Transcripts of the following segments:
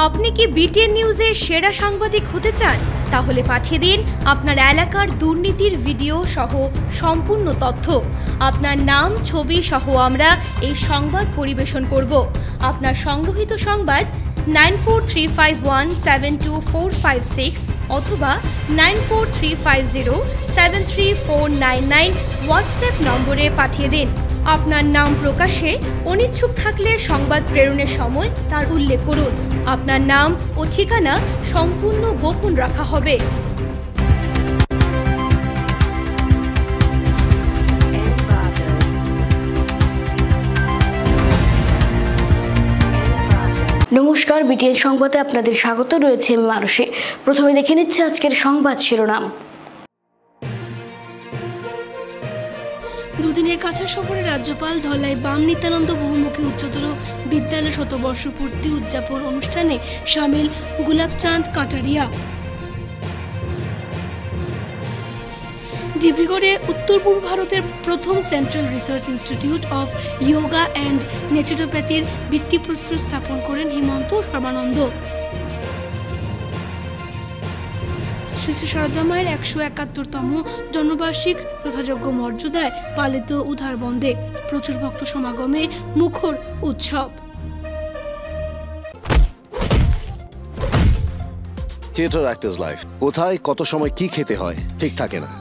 আপনি কি বিটিএন নিউজের সেরা সাংবাদিক হতে চান? তাহলে পাঠিয়ে দিন আপনার এলাকার দুর্নীতির ভিডিও সহ সম্পূর্ণ তথ্য। আপনার নাম, ছবি সহ আমরা এই সংবাদ পরিবেশন করব। আপনার সংগ্রহীত সংবাদ 9435172456 অথবা 9435073499 হোয়াটসঅ্যাপ নম্বরে পাঠিয়ে দিন। আপনার নাম প্রকাশে অনিচ্ছুক থাকলে সংবাদ প্রেরণের সময় তার উল্লেখ করুন। আপনার নাম ও ঠিকানা সম্পূর্ণ গোপন রাখা হবে। নমস্কার, বিটিএন সংবাদে আপনাদের স্বাগত। রয়েছে আমি মানসী। প্রথমে দেখে নিচ্ছে আজকের সংবাদ শিরোনাম। দুদিনের কাছাড় সফরে রাজ্যপাল ধলাই বাম নিত্যানন্দ বহুমুখী উচ্চতর বিদ্যালয় শতবর্ষ পূর্তি উদযাপন অনুষ্ঠানে শামিল গুলাবচাঁদ কাটারিয়া। ডিব্রুগড়ে উত্তর পূর্ব ভারতের প্রথম central research institute of yoga and ন্যাচুরোপ্যাথির ভিত্তিপ্রস্তর স্থাপন করেন হিমন্ত সর্বানন্দ। শ্রী শ্রী সারদা মায়ের 171তম জন্মবার্ষিক যথাযোগ্য মর্যাদায় পালিত উদ্ধার বন্দে প্রচুর ভক্ত সমাগমে মুখর উৎসব। থিয়েটার অ্যাক্টরস লাইফ কোথায় কত সময় কি খেতে হয় ঠিক থাকে না।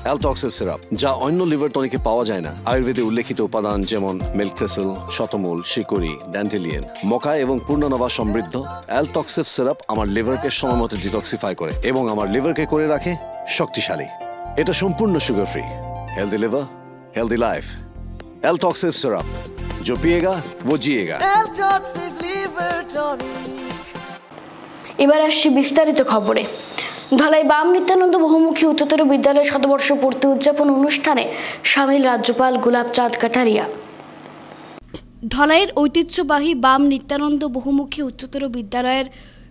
অ্যালটক্সিল সিরাপ, যা অন্য লিভার টনিকে পাওয়া যায় না। আয়ুর্বেদে উল্লেখিত উপাদান যেমন মিল্ক থেসেল, শতমূল, শিকড়ি, ড্যান্টেলিয়ান, মকা এবং পূর্ণনবা সমৃদ্ধ অ্যালটক্সিল সিরাপ আমার লিভারকে সময় মতো ডিটক্সিফাই করে এবং আমার লিভারকে করে রাখে শক্তিশালী। এটা সম্পূর্ণ sugar free. Healthy liver, healthy life. Altoxil syrup, जो पिएगा वो जिएगा। এবার আসছি বিস্তারিত খবরে। ধলাই বাম নিত্যানন্দ বহুমুখী উচ্চতর বিদ্যালয় শতবর্ষ পূর্তি উদযাপন অনুষ্ঠানে শামিল রাজ্যপাল গুলাবচাঁদ কাটারিয়া। ধলাইয়ের ঐতিহ্যবাহী বাম নিত্যানন্দ বহুমুখী উচ্চতর বিদ্যালয়ের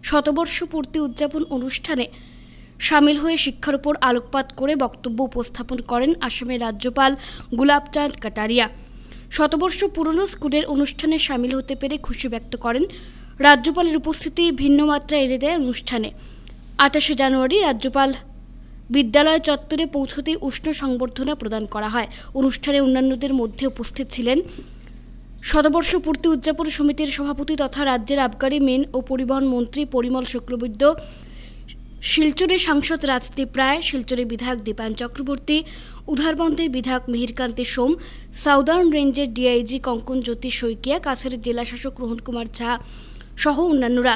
শতবর্ষ পূর্তি উদযাপন অনুষ্ঠানে শামিল হয়ে শিক্ষার উপর আলোকপাত করে বক্তব্য উপস্থাপন করেন আসামের রাজ্যপাল গুলাবচাঁদ কাটারিয়া। শতবর্ষ পুরনো স্কুলের অনুষ্ঠানে শামিল হতে পেরে খুশি ব্যক্ত করেন। রাজ্যপালের উপস্থিতি ভিন্ন মাত্রা এনে দেয় অনুষ্ঠানে। 28শে জানুয়ারি রাজ্যপাল বিদ্যালয় চত্বরে পৌঁছতে উষ্ণ সংবর্ধনা প্রদান করা হয়। অনুষ্ঠানে অন্যান্যদের মধ্যে উপস্থিত ছিলেন শতবর্ষ পূর্তি উদযাপন সমিতির সভাপতি তথা রাজ্যের আবগারি, মেন ও পরিবহন মন্ত্রী পরিমল শুক্লবৈদ্য, শিলচরের সাংসদ রাজদীপ রায়, শিলচরের বিধায়ক দীপায়ন চক্রবর্তী, উধারবন্দের বিধায়ক মিহিরকান্তি সোম, সাউদার্ন রেঞ্জের ডিআইজি কঙ্কন জ্যোতি শইকিয়া, কাছাড়ের জেলা শাসক রোহন কুমার ঝা সহ অন্যান্যরা।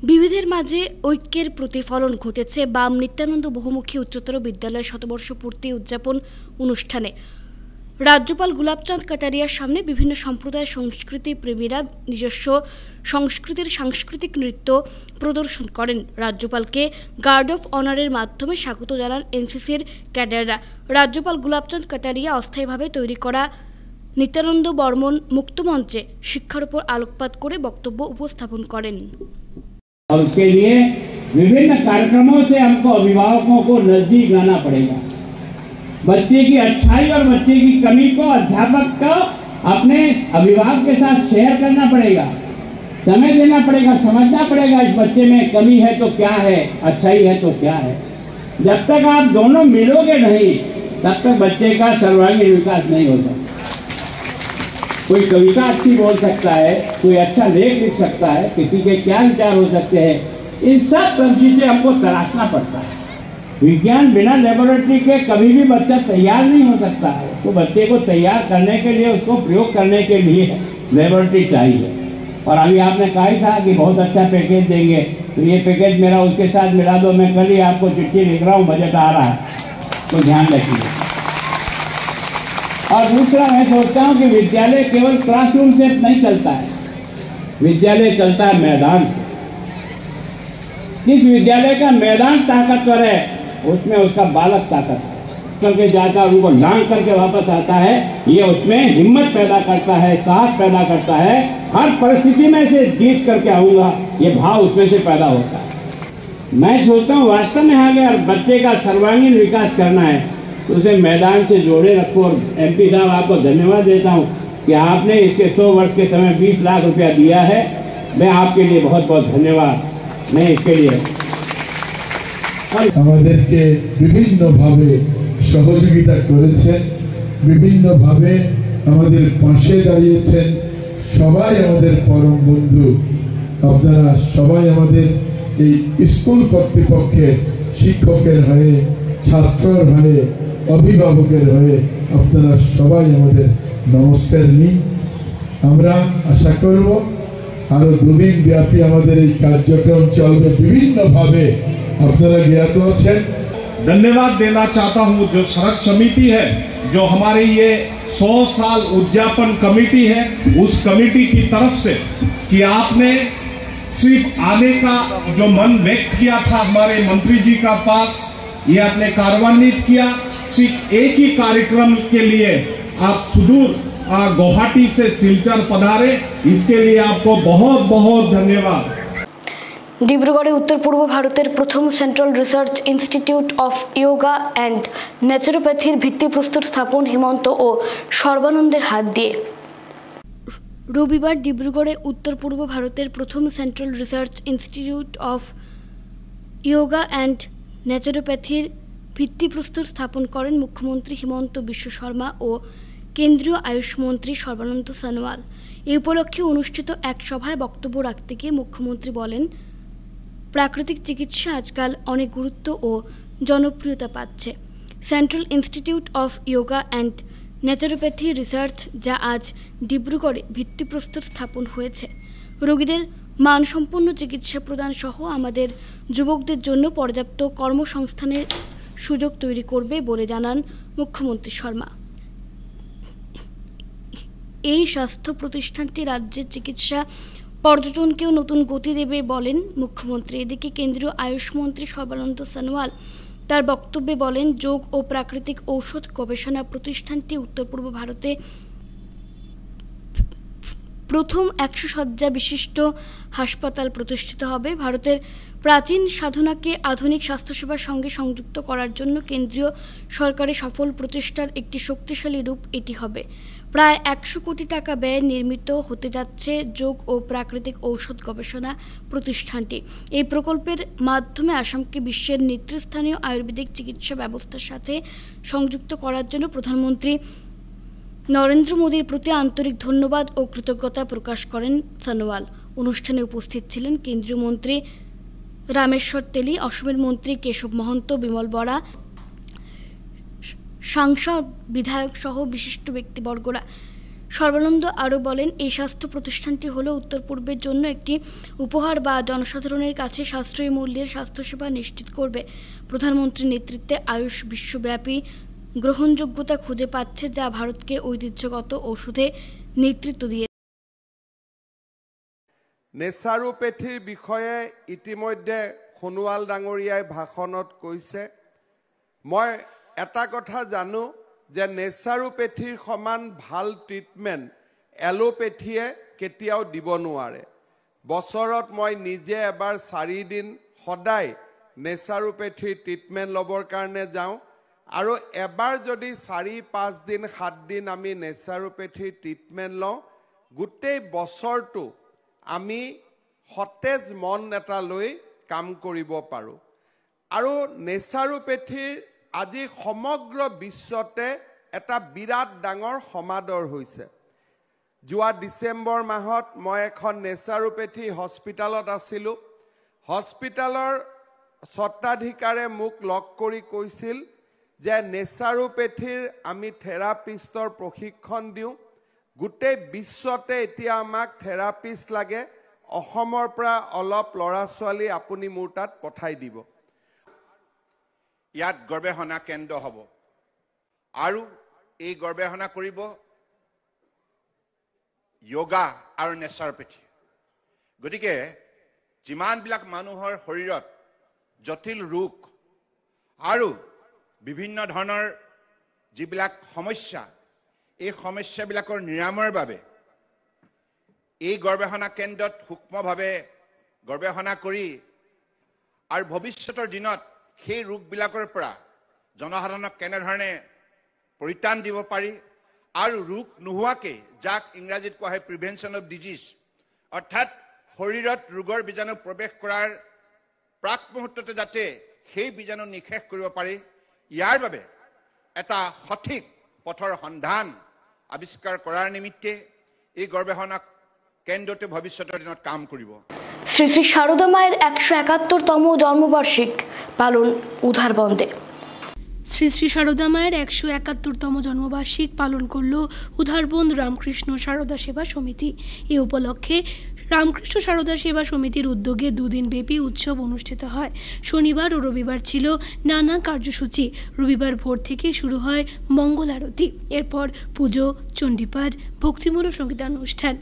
বিবিধের মাঝে ঐক্যের প্রতিফলন ঘটেছে বাম নিত্যানন্দ বহুমুখী উচ্চতর বিদ্যালয়ের শতবর্ষ পূর্তি উদযাপন অনুষ্ঠানে। রাজ্যপাল গুলাবচাঁদ কাটারিয়ার সামনে বিভিন্ন সম্প্রদায়ের সংস্কৃতি প্রেমীরা নিজস্ব সংস্কৃতির সাংস্কৃতিক নৃত্য প্রদর্শন করেন। রাজ্যপালকে গার্ড অফ অনারের মাধ্যমে স্বাগত জানান এনসিসির ক্যাডাররা। রাজ্যপাল গুলাবচাঁদ কাটারিয়া অস্থায়ীভাবে তৈরি করা নিত্যানন্দ বর্মন মুক্তমঞ্চে শিক্ষার উপর আলোকপাত করে বক্তব্য উপস্থাপন করেন। और उसके लिए विभिन्न कार्यक्रमों से हमको अभिभावकों को नजदीक लाना पड़ेगा। बच्चे की अच्छाई और बच्चे की कमी को अध्यापक को अपने अभिभावक के साथ शेयर करना पड़ेगा, समय देना पड़ेगा, समझना पड़ेगा इस बच्चे में कमी है तो क्या है, अच्छाई है तो क्या है। जब तक आप दोनों मिलोगे नहीं तब तक बच्चे का सर्वांगीण विकास नहीं होता। कोई कविता अच्छी बोल सकता है, कोई अच्छा लेख लिख सकता है, किसी के क्या विचार हो सकते हैं, इन सब चीजें हमको तलाशना पड़ता है। विज्ञान बिना लेबोरेटरी के कभी भी बच्चा तैयार नहीं हो सकता है। तो बच्चे को तैयार करने के लिए, उसको प्रयोग करने के लिए लेबोरेटरी चाहिए। और अभी आपने कहा ही था कि बहुत अच्छा पैकेज देंगे, तो ये पैकेज मेरा उसके साथ मिला दो। मैं कल ही आपको चिट्ठी लिख रहा हूँ, बजट आ रहा है, तो ध्यान रखिए। और दूसरा, मैं सोचता हूँ कि विद्यालय केवल क्लासरूम से नहीं चलता है, विद्यालय चलता है मैदान से। जिस विद्यालय का मैदान ताकतवर है उसमें उसका बालक ताकतवर करके जाता है, उनको लांग करके वापस आता है। ये उसमें हिम्मत पैदा करता है, साहस पैदा करता है, हर परिस्थिति में से जीत करके आऊँगा, ये भाव उसमें से पैदा होता है। मैं सोचता हूँ वास्तव में अगर बच्चे का सर्वांगीण विकास करना है तो उसे मैदान से जोड़े रखो। और MP साहब, आपको धन्यवाद देता हूँ कि आपने इसके 100 वर्ष के समय 20 लाख रुपया दिया है। मैं आपके लिए बहुत बहुत धन्यवाद मैं इसके लिए আমাদেরকে বিভিন্নভাবে সহযোগিতা করেছেন, বিভিন্নভাবে আমাদের পাশে দাঁড়িয়েছেন। সবাই আমাদের পরম বন্ধু। আপনারা সবাই আমাদের এই স্কুল কর্তৃপক্ষের, শিক্ষকের হয়ে, ছাত্রর হয়ে, অভিভাবকের হয়ে আপনারা সবাই আমাদের নমস্কার নিন। আমরা আশা করব আরো 2 দিন ব্যাপী আমাদের এই কার্যক্রম চলবে বিভিন্নভাবে। আপনারা জ্ঞাত আছেন। धन्यवाद देना चाहता हूं जो सड़क समिति है, जो हमारे ये 100 साल उद्यापन कमेटी है, उस कमेटी की तरफ से कि आपने सिर्फ आने का जो मन व्यक्त किया था हमारे मंत्री जी का पास, ये आपने कार्यान्वित किया। सिर्फ एक ही कार्यक्रम के लिए आप सुदूर गुवाहाटी से सिलचर पधारे, इसके लिए आपको बहुत बहुत धन्यवाद। ডিব্রুগড়ে উত্তর পূর্ব ভারতের প্রথম central research institute of yoga and ন্যাচুরোপ্যাথির ভিত্তিপ্রস্তর স্থাপন হিমন্ত ও সর্বানন্দের হাত দিয়ে। রবিবার ডিব্রুগড়ে উত্তর পূর্ব ভারতের প্রথম central research institute of yoga and ন্যাচুরোপ্যাথির ভিত্তিপ্রস্তর স্থাপন করেন মুখ্যমন্ত্রী হিমন্ত বিশ্ব শর্মা ও কেন্দ্রীয় আয়ুষ মন্ত্রী সর্বানন্দ সোনোয়াল। এই উপলক্ষে অনুষ্ঠিত এক সভায় বক্তব্য রাখতে গিয়ে মুখ্যমন্ত্রী বলেন, প্রাকৃতিক চিকিৎসা আজকাল অনেক গুরুত্ব ও জনপ্রিয়তা পাচ্ছে। Central institute of yoga and naturopathy research, যা আজ ডিব্রুগড়ে ভিত্তিপ্রস্তর স্থাপন হয়েছে, রোগীদের মানসম্পন্ন চিকিৎসা প্রদান সহ আমাদের যুবকদের জন্য পর্যাপ্ত কর্মসংস্থানের সুযোগ তৈরি করবে বলে জানান মুখ্যমন্ত্রী শর্মা। এই স্বাস্থ্য প্রতিষ্ঠানটি রাজ্যের চিকিৎসা পর্যটনকেও নতুন গতি দেবে বলেন মুখ্যমন্ত্রী। এদিকে কেন্দ্রীয় আয়ুষ মন্ত্রী সর্বানন্দ সোনোয়াল তার বক্তব্যে বলেন, যোগ ও প্রাকৃতিক ঔষধ গবেষণা প্রতিষ্ঠানটি উত্তর পূর্ব ভারতে প্রথম 100 শয্যা বিশিষ্ট হাসপাতাল প্রতিষ্ঠিত হবে। ভারতের প্রাচীন সাধনাকে আধুনিক স্বাস্থ্যসেবার সঙ্গে সংযুক্ত করার জন্য কেন্দ্রীয় সরকারের সফল প্রচেষ্টার একটি শক্তিশালী রূপ এটি হবে। প্রায় 100 কোটি টাকা ব্যয়ে নির্মিত হতে যাচ্ছে যোগ ও প্রাকৃতিক ঔষধ গবেষণা প্রতিষ্ঠানটি। এই প্রকল্পের মাধ্যমে আসামকে বিশ্বের নেতৃস্থানীয় আয়ুর্বেদিক চিকিৎসা ব্যবস্থার সাথে সংযুক্ত করার জন্য প্রধানমন্ত্রী নরেন্দ্র মোদীর প্রতি আন্তরিক ধন্যবাদ ও কৃতজ্ঞতা প্রকাশ করেন সোনোয়াল। অনুষ্ঠানে উপস্থিত ছিলেন কেন্দ্রীয় মন্ত্রী রামেশ্বর তেলি, অসমের মন্ত্রী কেশব মহন্ত, বিমল বরা, সাংসদ, বিধায়ক সহ বিশিষ্ট ব্যক্তিবর্গরা। সর্বানন্দ আরও বলেন, এই স্বাস্থ্য প্রতিষ্ঠানটি হল উত্তর পূর্বের জন্য একটি উপহার বা জনসাধারণের কাছে সাশ্রয়ী মূল্যের স্বাস্থ্যসেবা নিশ্চিত করবে। প্রধানমন্ত্রীর নেতৃত্বে আয়ুষ বিশ্বব্যাপী গ্রহণযোগ্যতা খুঁজে পাচ্ছে, যা ভারতকে ঐতিহ্যগত ঔষধে নেতৃত্ব দিয়ে। নেচাৰোপেথিৰ বিষয়ে ইতিমধ্যে সোণোৱাল ডাঙৰীয়াই ভাষণত কৈছে। মই এটা কথা জানো যে নেচাৰোপেথিৰ সমান ভাল ট্ৰিটমেণ্ট এলোপেথিয়ে কেতিয়াও দিব নোৱাৰে। বছৰত মই নিজে এবাৰ 4 দিন সদায় নেচাৰোপেথিৰ ট্ৰিটমেণ্ট ল'বৰ কাৰণে যাওঁ, আৰু এবাৰ যদি 4-5 দিন 7 দিন আমি নেচাৰোপেথিৰ ট্ৰিটমেণ্ট লওঁ, গোটেই বছৰটো আমি সতেজ মন এটা লৈ কাম কৰিব পাৰোঁ। আৰু নেচাৰোপেথিৰ আজি সমগ্ৰ বিশ্বতে এটা বিৰাট ডাঙৰ সমাদৰ হৈছে। যোৱা ডিচেম্বৰ মাহত মই এখন নেচাৰোপেথি হস্পিটালত আছিলোঁ। হস্পিটালৰ স্বত্বাধিকাৰে মোক লগ কৰি কৈছিল যে নেচাৰোপেথিৰ আমি থেৰাপিষ্টৰ প্ৰশিক্ষণ দিওঁ, গোটেই বিশ্বতে এতিয়া আমাক থেৰাপিষ্ট লাগে, অসমৰ পৰা অলপ ল'ৰা ছোৱালী আপুনি মোৰ তাত পঠাই দিব। ইয়াত গৱেষণা কেন্দ্ৰ হ'ব আৰু এই গৱেষণা কৰিব যোগা আৰু নেচাৰোপেথি। গতিকে যিমানবিলাক মানুহৰ শৰীৰত জটিল ৰোগ আৰু বিভিন্ন ধৰণৰ যিবিলাক সমস্যা, এই সমস্যাবিলাকৰ নিৰাময়ৰ বাবে এই গৱেষণা কেন্দ্ৰত সূক্ষ্মভাৱে গৱেষণা কৰি আৰু ভৱিষ্যতৰ দিনত সেই ৰোগবিলাকৰ পৰা জনসাধাৰণক কেনেধৰণে পৰিত্ৰাণ দিব পাৰি আৰু ৰোগ নোহোৱাকৈ, যাক ইংৰাজীত কোৱা হয় প্ৰিভেনশ্যন অফ ডিজিজ, অৰ্থাৎ শৰীৰত ৰোগৰ বীজাণু প্ৰৱেশ কৰাৰ প্ৰাক মুহূৰ্ততে যাতে সেই বীজাণু নিঃশেষ কৰিব পাৰি, ইয়াৰ বাবে এটা সঠিক পথৰ সন্ধান আৱিষ্কাৰ কৰাৰ নিমিত্তে এই গৱেষণা কেন্দ্ৰটো ভৱিষ্যতৰ দিনত কাম কৰিব। শ্রী শ্রী সারদা মায়ের 171তম জন্মবার্ষিক পালন উধারবন্দে। শ্রী শ্রী সারদা মায়ের 171তম জন্মবার্ষিক পালন করল উধারবন্দ রামকৃষ্ণ সারদা সেবা সমিতি। এ উপলক্ষে রামকৃষ্ণ সারদা সেবা সমিতির উদ্যোগে দুদিন ব্যাপী উৎসব অনুষ্ঠিত হয়। শনিবার ও রবিবার ছিল নানা কার্যসূচি। রবিবার ভোর থেকে শুরু হয় মঙ্গল আরতি, এরপর পুজো, চণ্ডীপাঠ, ভক্তিমূলক সঙ্গীতানুষ্ঠান।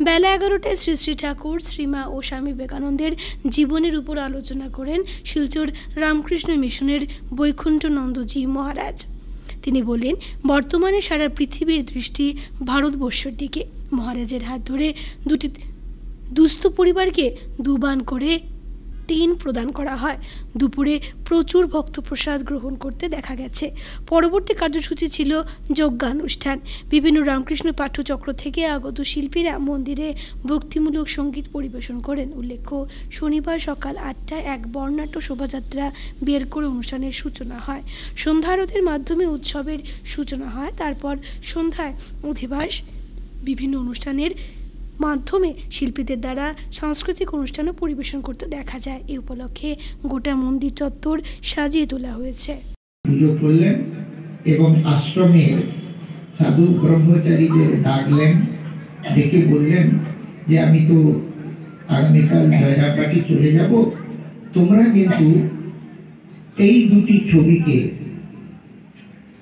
বেলা 11টায় শ্রী শ্রী ঠাকুর, শ্রীমা ও স্বামী বিবেকানন্দের জীবনের উপর আলোচনা করেন শিলচর রামকৃষ্ণ মিশনের বৈকুণ্ঠনন্দজি মহারাজ। তিনি বলেন, বর্তমানে সারা পৃথিবীর দৃষ্টি ভারতবর্ষের দিকে। মহারাজের হাত ধরে দুটি দুস্থ পরিবারকে দুবান করে টিন প্রদান করা হয়। দুপুরে প্রচুর ভক্ত প্রসাদ গ্রহণ করতে দেখা গেছে। পরবর্তী কার্যসূচি ছিল যজ্ঞানুষ্ঠান। বিভিন্ন রামকৃষ্ণ পাঠ্যচক্র থেকে আগত শিল্পীরা মন্দিরে ভক্তিমূলক সঙ্গীত পরিবেশন করেন। উল্লেখ্য, শনিবার সকাল 8টায় এক বর্ণাঢ্য শোভাযাত্রা বের করে অনুষ্ঠানের সূচনা হয়। সন্ধ্যা আরতির মাধ্যমে উৎসবের সূচনা হয়। তারপর সন্ধ্যায় অধিবাস, বিভিন্ন অনুষ্ঠানের মাধ্যমে শিল্পীদের দ্বারা সাংস্কৃতিক অনুষ্ঠানও পরিবেশন করতে দেখা যায়। এই উপলক্ষে গোটা মন্দির চত্বর সাজিয়ে তোলা হয়েছে। পুজো করলেন এবং আশ্রমের সাধু ব্রহ্মচারীদের ডাকলেন, ডেকে বললেন যে আমি তো আগামীকাল জয়রামবাটি চলে যাব, তোমরা কিন্তু এই দুটি ছবিকে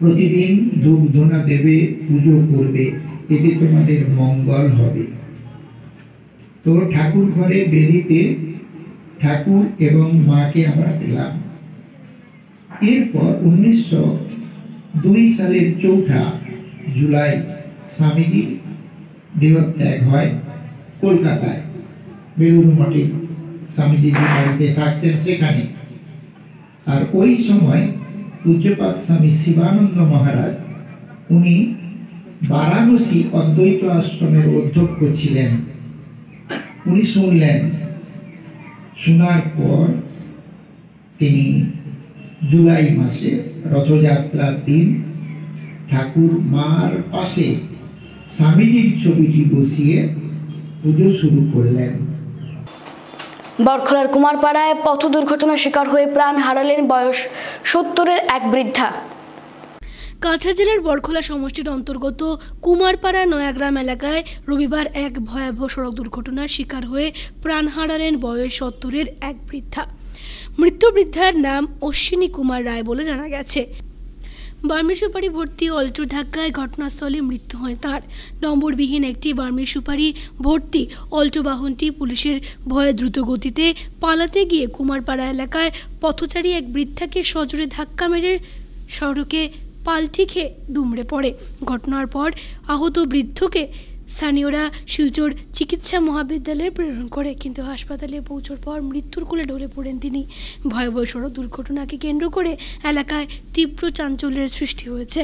প্রতিদিন ধূপ ধুনা দেবে, পুজো করবে, এতে তোমাদের মঙ্গল হবে। তো ঠাকুর ঘরে বেরিয়ে ঠাকুর এবং মাকে আমরা পেলাম। এরপর 1902 সালের 4 জুলাই স্বামীজি দেহত্যাগ হয় কলকাতায়, বেলুড় মঠে স্বামীজি যে বাড়িতে থাকতেন সেখানে। আর ওই সময় পূজ্যপাদ স্বামী শিবানন্দ মহারাজ, উনি বারাণসী অদ্বৈত আশ্রমের অধ্যক্ষ ছিলেন। উনি শুনলেন, শোনার পর তিনি জুলাই মাসে রথযাত্রার দিন ঠাকুর মার পাশে স্বামীজির ছবিটি বসিয়ে পুজো শুরু করলেন। বরখলার কুমারপাড়ায় পথ দুর্ঘটনার শিকার হয়ে প্রাণ হারালেন বয়স 70-এর এক বৃদ্ধা। কাছাড় জেলার বরখলা সমষ্টির অন্তর্গত কুমারপাড়া নয়াগ্রাম এলাকায় রবিবার এক ভয়াবহ সড়ক দুর্ঘটনার শিকার হয়ে প্রাণ হারালেন বয়স 70-এর এক বৃদ্ধা। মৃত বৃদ্ধার নাম অশ্বিনী কুমার রায় বলে জানা গেছে। বার্মি সুপারি ভর্তি অল্টো ধাক্কায় ঘটনাস্থলে মৃত্যু হয় তার। নম্বরবিহীন একটি বার্মি সুপারি ভর্তি অল্টো বাহনটি পুলিশের ভয়ে দ্রুত গতিতে পালাতে গিয়ে কুমারপাড়া এলাকায় পথচারী এক বৃদ্ধাকে সজোরে ধাক্কা মেরে সড়কে পাল্টি খেয়ে দুমড়ে পড়ে। ঘটনার পর আহত বৃদ্ধকে স্থানীয়রা শিলচর চিকিৎসা মহাবিদ্যালয়ে প্রেরণ করে, কিন্তু হাসপাতালে পৌঁছার পর মৃত্যুর কোলে ঢলে পড়েন তিনি। ভয়াবহ সড়ক দুর্ঘটনাকে কেন্দ্র করে এলাকায় তীব্র চাঞ্চল্যের সৃষ্টি হয়েছে।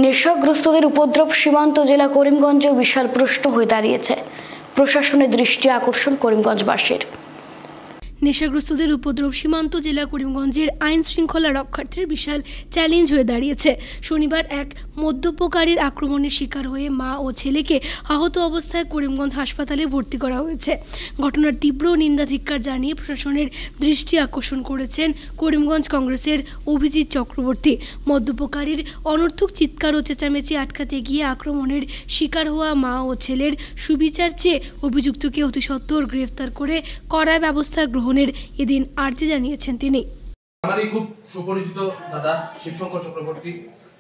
নেশাগ্রস্তদের উপদ্রব সীমান্ত জেলা করিমগঞ্জেও বিশাল প্রশ্ন হয়ে দাঁড়িয়েছে। প্রশাসনের দৃষ্টি আকর্ষণ করিমগঞ্জবাসীর। নেশাগ্রস্তদের উপদ্রব সীমান্ত জেলা করিমগঞ্জের আইন শৃঙ্খলা রক্ষার্থের বিশাল চ্যালেঞ্জ হয়ে দাঁড়িয়েছে। শনিবার এক মদ্যপকারীর আক্রমণের শিকার হয়ে মা ও ছেলেকে আহত অবস্থায় করিমগঞ্জ হাসপাতালে ভর্তি করা হয়েছে। ঘটনার তীব্র নিন্দাধিক্কার জানিয়ে প্রশাসনের দৃষ্টি আকর্ষণ করেছেন করিমগঞ্জ কংগ্রেসের অভিজিৎ চক্রবর্তী। মদ্যপকারীর অনর্থক চিৎকার ও চেঁচামেচি আটকাতে গিয়ে আক্রমণের শিকার হওয়া মা ও ছেলের সুবিচার চেয়ে অভিযুক্তকে অতি সত্বর গ্রেফতার করে কড়া ব্যবস্থা গ্রহণের এদিন আর্জি জানিয়েছেন তিনি। আমারই খুব সুপরিচিত দাদা শিবশঙ্কর চক্রবর্তী,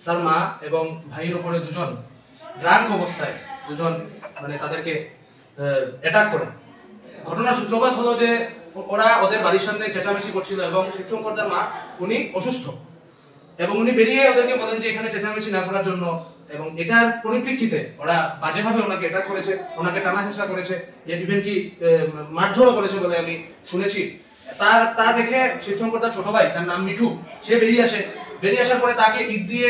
তার মা এবং ভাইয়ের উপরে দুজন ড্রাঙ্ক অবস্থায় তাদেরকে অ্যাটাক করে। ঘটনার সূত্রপাত হলো যে ওরা ওদের বাড়ির সামনে চেঁচামেচি করছিল এবং শিবশঙ্কর তার মা উনি অসুস্থ এবং উনি বেরিয়ে ওদেরকে বলেন যে এখানে চেঁচামেচি না করার জন্য, এবং এটার পরিপ্রেক্ষিতে ওরা বাজেভাবে ওনাকে অ্যাটাক করেছে, ওনাকে টানা হেঁচড়া করেছে, ইভেন কি মারধরও করেছে বলে আমি শুনেছি। তা দেখে শিবশঙ্কর তার ছোট ভাই, তার নাম মিঠু, সে বেরিয়ে আসে। বেরিয়ে আসার পরে তাকে ইট দিয়ে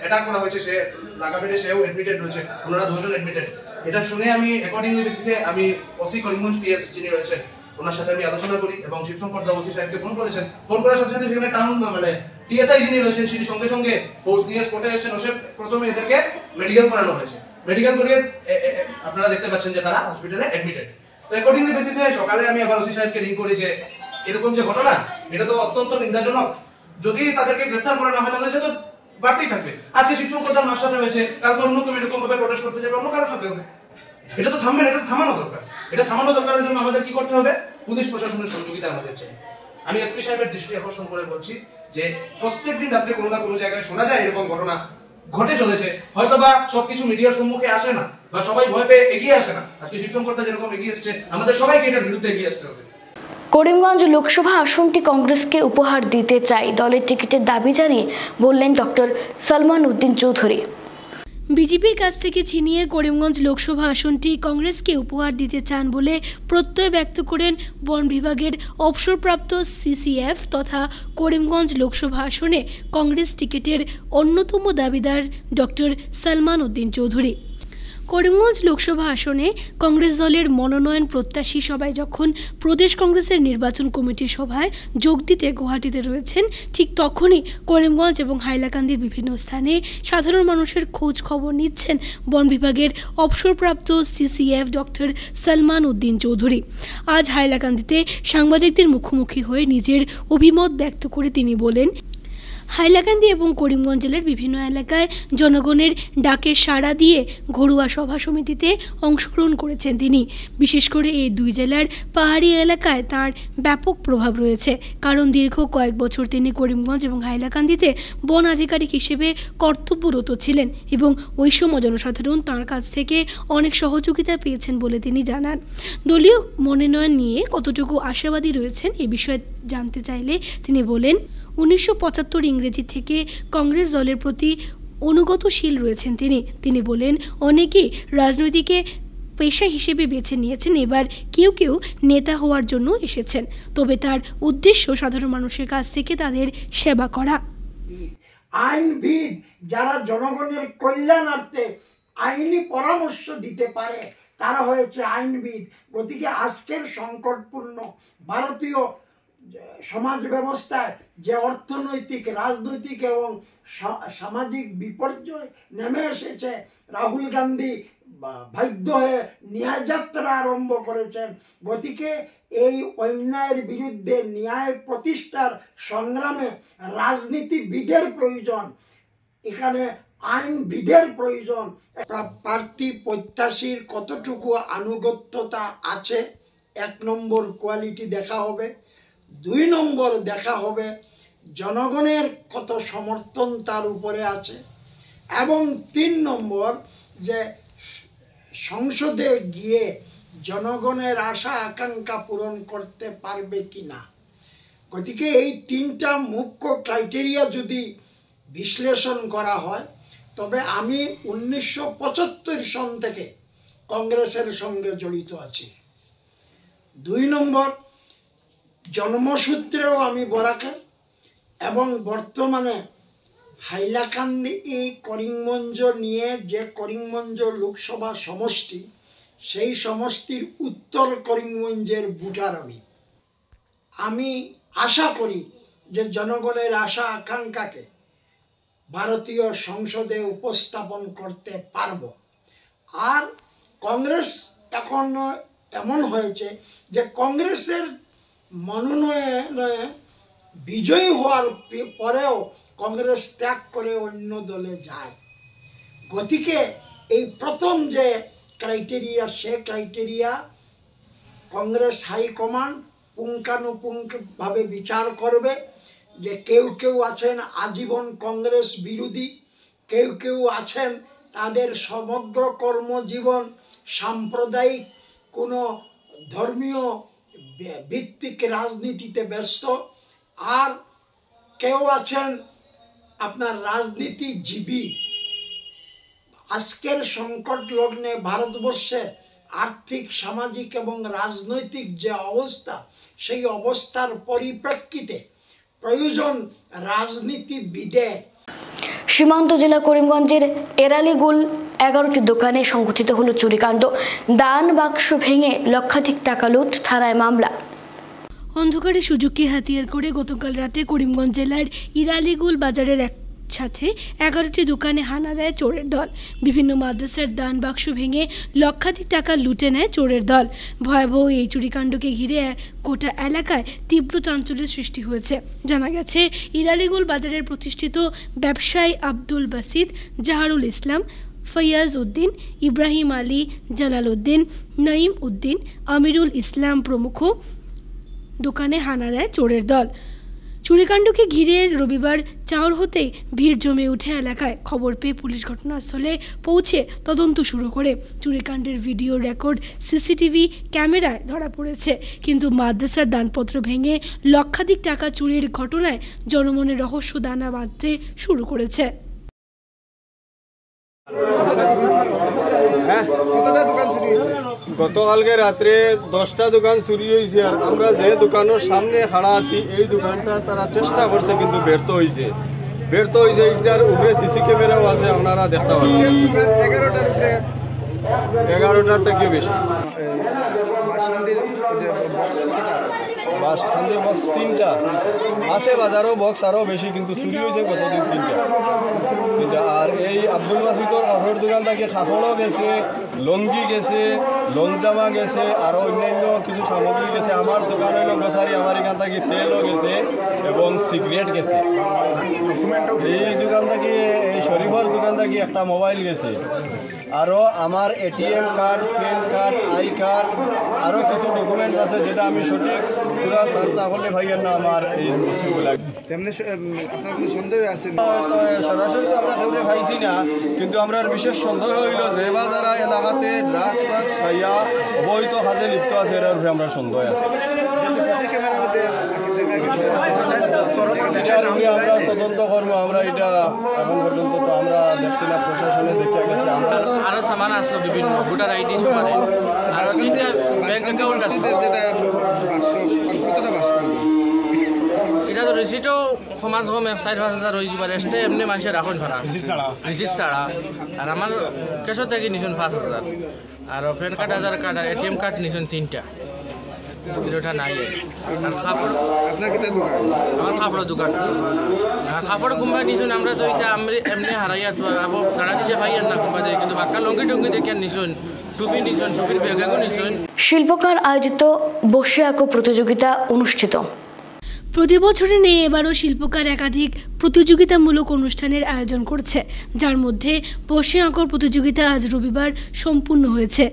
অ্যাটাক করা হয়েছে, সে লাগা পেটে সেও অ্যাডমিটেড রয়েছে, ওনারা দুজন অ্যাডমিটেড। এটা শুনে আমি অ্যাকর্ডিংলি বেসিসে আমি ওসি করিমগঞ্জ পিএস যিনি রয়েছেন ওনার সাথে আমি আলোচনা করি এবং শিবশঙ্কর দা ওসি সাহেবকে ফোন করেছেন। ফোন করার সাথে সাথে সেখানে টাউন মানে টিএসআই যিনি রয়েছেন তিনি সঙ্গে সঙ্গে ফোর্স নিয়ে স্পটে এসেছেন। প্রথমে এদেরকে মেডিকেল করানো হয়েছে। মেডিকেল করিয়ে আপনারা দেখতে পাচ্ছেন যে তারা হসপিটালে অ্যাডমিটেড। তো অ্যাকর্ডিংলি বেসিসে সকালে আমি আবার ওসি সাহেবকে রিং করি যে এরকম যে ঘটনা এটা তো অত্যন্ত নিন্দাজনক, যদি তাদেরকে গ্রেফতার করে না হয় তাহলে যেটা বাড়তেই থাকবে। আজকে শিবশঙ্কর দার মার সাথে হয়েছে, কালকে অন্য কেউ এরকম ভাবে প্রোটেস্ট করতে যাবে, অন্য কারোর সাথে হবে। এটা তো থামবে না, এটা থামানো দরকার। এটা থামানো দরকারের জন্য আমাদের কি করতে হবে? পুলিশ প্রশাসনের সহযোগিতা আমাদের চাই। আমি এসপি সাহেবের দৃষ্টি আকর্ষণ করে বলছি যে প্রত্যেকদিন রাত্রে কোনো না কোনো জায়গায় শোনা যায় এরকম ঘটনা ঘটে চলেছে। হয়তোবা সবকিছু মিডিয়ার সম্মুখে আসে না বা সবাই ভয় পেয়ে এগিয়ে আসে না। আজকে শিবশঙ্কর দা যেরকম এগিয়ে আসছে, আমাদের সবাইকে এটার বিরুদ্ধে এগিয়ে আসতে হবে। করিমগঞ্জ লোকসভা আসনটি কংগ্রেসকে উপহার দিতে চাই দলের টিকিটের দাবি জানিয়ে বললেন ডক্টর সালমান উদ্দিন চৌধুরী। বিজেপির কাছ থেকে ছিনিয়ে করিমগঞ্জ লোকসভা আসনটি কংগ্রেসকে উপহার দিতে চান বলে প্রত্যয় ব্যক্ত করেন বন বিভাগের অবসরপ্রাপ্ত সিসিএফ তথা করিমগঞ্জ লোকসভা আসনে কংগ্রেস টিকিটের অন্যতম দাবিদার ডক্টর সালমান উদ্দিন চৌধুরী। করিমগঞ্জ লোকসভা আসনে কংগ্রেস দলের মনোনয়ন প্রত্যাশী সবাই যখন প্রদেশ কংগ্রেসের নির্বাচন কমিটির সভায় যোগ দিতে গুয়াহাটিতে রয়েছেন, ঠিক তখনই করিমগঞ্জ এবং হাইলাকান্দির বিভিন্ন স্থানে সাধারণ মানুষের খোঁজ খবর নিচ্ছেন বন বিভাগের অবসরপ্রাপ্ত সিসিএফ ডক্টর সালমান উদ্দিন চৌধুরী। আজ হাইলাকান্দিতে সাংবাদিকদের মুখোমুখি হয়ে নিজের অভিমত ব্যক্ত করে তিনি বলেন, হাইলাকান্দি এবং করিমগঞ্জ জেলার বিভিন্ন এলাকায় জনগণের ডাকের সাড়া দিয়ে ঘরোয়া সভা সমিতিতে অংশগ্রহণ করেছেন তিনি। বিশেষ করে এই দুই জেলার পাহাড়ি এলাকায় তার ব্যাপক প্রভাব রয়েছে, কারণ দীর্ঘ কয়েক বছর তিনি করিমগঞ্জ এবং হাইলাকান্দিতে বন আধিকারিক হিসেবে কর্তব্যরত ছিলেন এবং ওই সময় জনসাধারণ তাঁর কাছ থেকে অনেক সহযোগিতা পেয়েছেন বলে তিনি জানান। দলীয় মনোনয়ন নিয়ে কতটুকু আশাবাদী রয়েছেন এ বিষয়ে জানতে চাইলে তিনি বলেন, 1975 ইংরেজি থেকে কংগ্রেস দলের প্রতি অনুগতশীল রয়েছেন তিনি বলেন, অনেকেই রাজনৈতিকে পেশা হিসেবে বেছে নিয়েছেন, এবার কেউ কেউ নেতা হওয়ার জন্য এসেছেন, তবে তার উদ্দেশ্য সাধারণ মানুষের কাছ থেকে তাদের সেবা করা। আইনবিদ যারা জনগণের কল্যাণার্থে আইনি পরামর্শ দিতে পারে তারা হয়েছে আইনবিদ। গতিকে আজকের সংকটপূর্ণ ভারতীয় সমাজ ব্যবস্থায় যে অর্থনৈতিক, রাজনৈতিক এবং সামাজিক বিপর্যয় নেমে এসেছে, রাহুল গান্ধী বাধ্য হয়ে ন্যায়যাত্রা আরম্ভ করেছেন। গতিকে এই অন্যায়ের বিরুদ্ধে ন্যায় প্রতিষ্ঠার সংগ্রামে রাজনীতিবিদের প্রয়োজন, এখানে আইনবিদের প্রয়োজন। প্রার্থী প্রত্যাশীর কতটুকু আনুগত্যতা আছে, 1 নম্বর কোয়ালিটি দেখা হবে। 2 নম্বর দেখা হবে জনগণের কত সমর্থন তার উপরে আছে, এবং 3 নম্বর যে সংসদে গিয়ে জনগণের আশা আকাঙ্ক্ষা পূরণ করতে পারবে কিনা। গতিকে এই 3টা মুখ্য ক্রাইটেরিয়া যদি বিশ্লেষণ করা হয়, তবে আমি 1975 সন থেকে কংগ্রেসের সঙ্গে জড়িত আছি। 2 নম্বর জন্মসূত্রেও আমি বরাকে, এবং বর্তমানে হাইলাকান্দি এই করিমগঞ্জ নিয়ে যে করিমগঞ্জ লোকসভা সমষ্টি, সেই সমষ্টির উত্তর করিমগঞ্জের ভোটার আমি আশা করি যে জনগণের আশা আকাঙ্ক্ষাকে ভারতীয় সংসদে উপস্থাপন করতে পারব। আর কংগ্রেস এখন এমন হয়েছে যে কংগ্রেসের মনোনয়নে বিজয়ী হওয়ার পরেও কংগ্রেস ত্যাগ করে অন্য দলে যায়। গতিকে এই প্রথম যে ক্রাইটেরিয়া, সে ক্রাইটেরিয়া কংগ্রেস হাইকমান্ড পুঙ্খানুপুঙ্খভাবে বিচার করবে যে কেউ কেউ আছেন আজীবন কংগ্রেস বিরোধী, কেউ কেউ আছেন তাদের সমগ্র কর্মজীবন সাম্প্রদায়িক কোনো ধর্মীয় ভিত্তিক রাজনীতিতে ব্যস্ত, আর কেউ আছেন আপনার রাজনীতিজীবী। আজকের সংকট লগ্নে ভারতবর্ষে আর্থিক, সামাজিক এবং রাজনৈতিক যে অবস্থা, সেই অবস্থার পরিপ্রেক্ষিতে প্রয়োজন রাজনীতিবিদের। সীমান্ত জেলা করিমগঞ্জের এরালিগুল 11টি দোকানে সংঘটিত হলো চুরিকাণ্ড। দান বাক্স ভেঙে লক্ষাধিক টাকা লুট, থানায় মামলা। অন্ধকারে সুযোগকে হাতিয়ার করে গতকাল রাতে করিমগঞ্জ জেলার ইরালিগুল বাজারের সাথে 11টি দোকানে হানা দেয় চোরের দল। বিভিন্ন মাদ্রাসার দান বাক্স ভেঙে লক্ষাধিক টাকা লুটে নেয় চোরের দল। ভয়াবহ এই চুরিকাণ্ডকে ঘিরে গোটা এলাকায় তীব্র চাঞ্চল্যের সৃষ্টি হয়েছে। জানা গেছে, ইরালিগুল বাজারের প্রতিষ্ঠিত ব্যবসায়ী আব্দুল বাসিত, জাহারুল ইসলাম, ফৈয়াজ উদ্দিন, ইব্রাহিম আলী, জালাল উদ্দিন, নঈম উদ্দিন, আমিরুল ইসলাম প্রমুখ দোকানে হানা দেয় চোরের দল। চুরিকাণ্ডকে ঘিরে রবিবার চাওর হতেই ভিড় জমে উঠে এলাকায়। খবর পেয়ে পুলিশ ঘটনাস্থলে পৌঁছে তদন্ত শুরু করে। চুরিকাণ্ডের ভিডিও রেকর্ড সিসিটিভি ক্যামেরায় ধরা পড়েছে। কিন্তু মাদ্রাসার দানপত্র ভেঙে লক্ষাধিক টাকা চুরির ঘটনায় জনমনের রহস্য দানা বাঁধতে শুরু করেছে। গতকালকে রাত্রে 10টা দোকান চুরি হয়েছে। আর আমরা যে দোকানের সামনে খাড়া আছি এই দোকানটা তারা চেষ্টা করছে কিন্তু ব্যর্থ হয়েছে। এটার উপরে সিসি ক্যামেরাও আছে, আপনারা দেখতে পাচ্ছেন। 11টার থেকে বেশি। বাসখান্দির বক্স 3টা আছে, বাজারও বক্স আরও বেশি, কিন্তু চুরি হয়েছে গতদিন 3টা। আর এই আব্দুল বাসিতর কাপড়ের দোকান থেকে কাপড়ও গেছে, লঙ্গি গেছে, লং জামা গেছে, আরও অন্যান্য কিছু সামগ্রী গেছে। আমার দোকান হইল গোসারি, আমার এখান থেকে তেলও গেছে এবং সিগারেট গেছে। এই দোকান থেকে, এই শরীফর দোকান থেকে একটা মোবাইল গেছে। আরও আমার ATM card, pan card, I card, আরও কিছু ডকুমেন্ট আছে যেটা আমি সঠিক পুরা সার্চ না করলে ভাইয়ের না আমার এই বস্তুগুলা। আপনার কোনো সন্দেহ আছে? সরাসরি তো আমরা কেউ পাইছি না, কিন্তু আমরা বিশেষ সন্দেহ হইল যে বা যারা এলাকাতে ড্রাগস ফ্রাগস খাইয়া অবৈধ কাজে লিপ্ত আছে এর উপরে আমরা সন্দেহ আছে। এটার উপরে আমরা তদন্ত করবো। আমরা এটা এখন পর্যন্ত তো আমরা দেখছি না, প্রশাসনে দেখে গেছে। আমরা আরো সামান আসলো বিভিন্ন ভোটার আইডি সমানে আর তিনটা ব্যাংক অ্যাকাউন্ট আছে। এটা তো রিসিটও সমাজ কম 4-5 হাজার হয়ে যাবার এসে এমনি মানুষের রাখুন ভাড়া রিসিট ছাড়া। আর আমার কেশর থেকে নিছুন 5,000, আর প্যান কার্ড, আধার কার্ড, এটিএম কার্ড নিছুন 3টা। কিলোটা নাই। আর কাপড় আপনার কি দোকান? আমার কাপড়ের দোকান। আর কাপড় কুম্বা নিছুন আমরা তো এটা এমনি হারাইয়া তো আবো গাড়া দিছে ভাইয়ার না কুম্বা দেয়, কিন্তু বাক্কা লঙ্গি টঙ্গি দেখে নিছুন, টুপি নিছুন, টুপির ব্যাগও নিছুন। শিল্পকার আয়োজিত বসে আঁকো প্রতিযোগিতা অনুষ্ঠিত। প্রতি বছরের নেই এবারও শিল্পকার একাধিক প্রতিযোগিতামূলক অনুষ্ঠানের আয়োজন করছে, যার মধ্যে বসে আঁকোর প্রতিযোগিতা আজ রবিবার সম্পূর্ণ হয়েছে।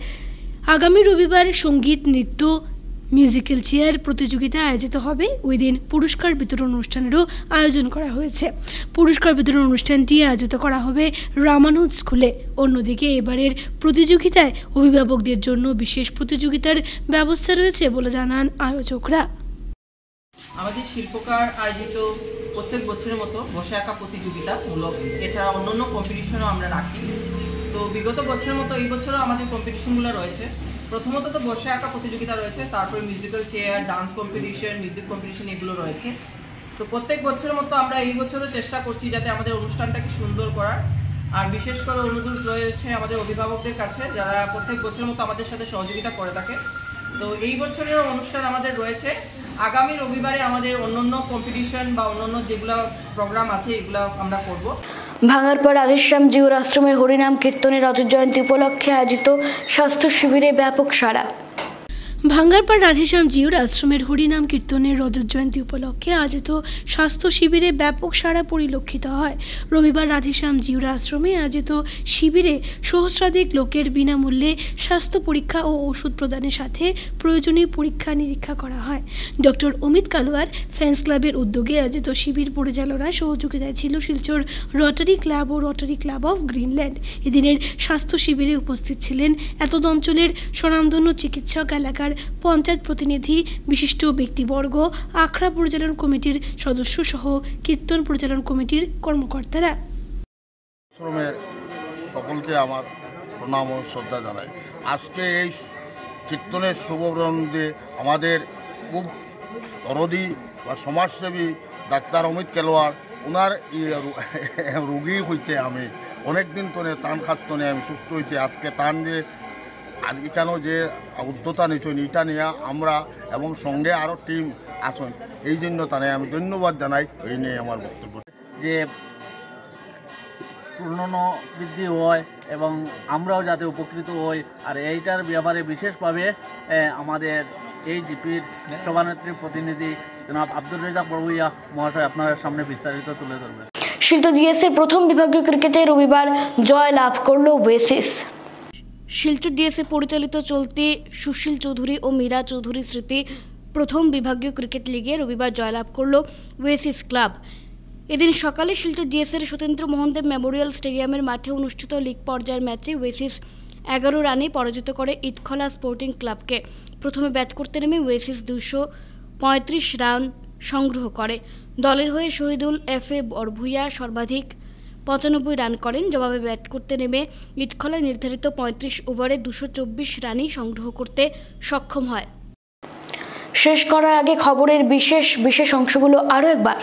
আগামী রবিবার সঙ্গীত, নৃত্য, মিউজিক্যাল চেয়ার প্রতিযোগিতা আয়োজিত হবে। ওই দিন পুরস্কার বিতরণ অনুষ্ঠানেরও আয়োজন করা হয়েছে। পুরস্কার বিতরণ অনুষ্ঠানটি আয়োজিত করা হবে রামানুজ স্কুলে। অন্যদিকে এবারের প্রতিযোগিতায় অভিভাবকদের জন্য বিশেষ প্রতিযোগিতার ব্যবস্থা রয়েছে বলে জানান আয়োজকরা। আমাদের শিল্পকার আয়োজিত প্রত্যেক বছরের মতো বসে আঁকা প্রতিযোগিতামূলক, এছাড়া অন্যান্য কম্পিটিশনও আমরা রাখি। তো বিগত বছরের মতো এই বছরও আমাদের কম্পিটিশনগুলো রয়েছে। প্রথমত তো বসে আঁকা প্রতিযোগিতা রয়েছে, তারপরে musical chair, dance competition, music competition এগুলো রয়েছে। তো প্রত্যেক বছরের মতো আমরা এই বছরও চেষ্টা করছি যাতে আমাদের অনুষ্ঠানটাকে সুন্দর করার। আর বিশেষ করে অনুরোধ রয়েছে আমাদের অভিভাবকদের কাছে, যারা প্রত্যেক বছরের মতো আমাদের সাথে সহযোগিতা করে থাকে। তো এই বছরের অনুষ্ঠান আমাদের রয়েছে আগামী রবিবারে। আমাদের অন্যান্য কম্পিটিশন বা অন্যান্য যেগুলো প্রোগ্রাম আছে এগুলো আমরা করব। ভাঙারপাড় রাধেশ্যাম জিউর আশ্রমের হরিনাম কীর্তনের রজত জয়ন্তী উপলক্ষে আয়োজিত স্বাস্থ্য শিবিরে ব্যাপক সাড়া। ভাঙ্গারপাড় রাধেশ্যাম জিউর আশ্রমের হরিনাম কীর্তনের রজত জয়ন্তী উপলক্ষে আয়োজিত স্বাস্থ্য শিবিরে ব্যাপক সাড়া পরিলক্ষিত হয়। রবিবার রাধেশ্যাম জিউর আশ্রমে আয়োজিত শিবিরে সহস্রাধিক লোকের বিনামূল্যে স্বাস্থ্য পরীক্ষা ও ওষুধ প্রদানের সাথে প্রয়োজনীয় পরীক্ষা নিরীক্ষা করা হয়। ডক্টর অমিত কালওয়ার ফ্যান্স ক্লাবের উদ্যোগে আয়োজিত শিবির পরিচালনায় সহযোগিতায় ছিল শিলচর রটারি ক্লাব ও রটারি ক্লাব অফ গ্রিনল্যান্ড। এদিনের স্বাস্থ্য শিবিরে উপস্থিত ছিলেন এতদ অঞ্চলের স্বনামধন্য চিকিৎসক, এলাকার পঞ্চায়েত প্রতিনিধি, বিশিষ্ট ব্যক্তিবর্গ, আখড়া পরিচালন কমিটির সদস্য সহ কীর্তন পরিচালন কমিটির কর্মকর্তারা। আশ্রমের সকলকে আমার প্রণাম ও শ্রদ্ধা জানাই। আজকে এই কীর্তনের শুভপ্রারম্ভে আমাদের খুব দরদি বা সমাজসেবী ডাক্তার অমিত কালওয়ার ওনার রোগী হইতে আমি অনেক দিন তনে টান খাস্তনে আমি সুস্থ হয়েছি। আজকে টান দিয়ে আর এখানেও যে উদ্যতা নিচ্ছেন এটা নিয়ে আমরা এবং সঙ্গে আরও টিম আসুন, এই জন্য তানে আমি ধন্যবাদ জানাই। এই নিয়ে আমার বক্তব্য যে পুনর্বৃদ্ধি হয় এবং আমরাও যাতে উপকৃত হই। আর এইটার ব্যাপারে বিশেষভাবে আমাদের এই জিপির সভানেত্রীর প্রতিনিধি জনাব আব্দুর রেজাক বড়ভূঁইয়া মহাশয় আপনার সামনে বিস্তারিত তুলে ধরবেন। শিলচর ডিএসএর প্রথম বিভাগীয় ক্রিকেটে রবিবার জয় লাভ করল ওয়েসিস। শিলচর ডিএসএ পরিচালিত চলতি সুশীল চৌধুরী ও মীরা চৌধুরী স্মৃতি প্রথম বিভাগীয় ক্রিকেট লিগে রবিবার জয়লাভ করল ওয়েসিস ক্লাব। এদিন সকালে শিলচর ডিএসএর সত্যেন্দ্র মোহনদেব মেমোরিয়াল স্টেডিয়ামের মাঠে অনুষ্ঠিত লিগ পর্যায়ের ম্যাচে ওয়েসিস 11 রানে পরাজিত করে ইটখলা স্পোর্টিং ক্লাবকে। প্রথমে ব্যাট করতে নেমে ওয়েসিস 235 রান সংগ্রহ করে। দলের হয়ে শহীদুল এফএ বড়ভূঁইয়া সর্বাধিক 95 রান করেন। জবাবে ব্যাট করতে নেমে ইটখলা নির্ধারিত 35 ওভারে 224 রানই সংগ্রহ করতে সক্ষম হয়। শেষ করার আগে খবরের বিশেষ অংশগুলো আরও একবার।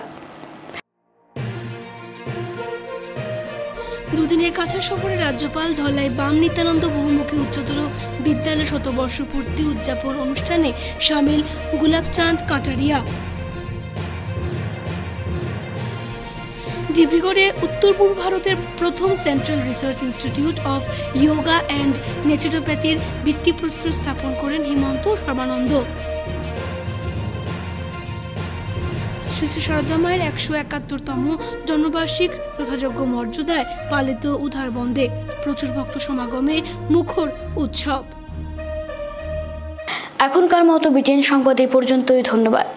দুদিনের কাছাড় সফরে রাজ্যপাল ধলাই বাম নিত্যানন্দ বহুমুখী উচ্চতর বিদ্যালয় শতবর্ষ পূর্তি উদযাপন অনুষ্ঠানে সামিল গুলাবচাঁদ কাটারিয়া। ডিব্রুগড়ে উত্তর পূর্ব ভারতের প্রথম central research institute of yoga and ন্যাচুরোপ্যাথির ভিত্তিপ্রস্তর স্থাপন করেন হিমন্ত সর্বানন্দ। শ্রী শ্রী সারদা মায়ের 171তম জন্মবার্ষিক যথাযোগ্য মর্যাদায় পালিত উদ্ধার বন্দে প্রচুর ভক্ত সমাগমে মুখর উৎসব। এখনকার মতো বিটিএন সংবাদ এই পর্যন্তই। ধন্যবাদ।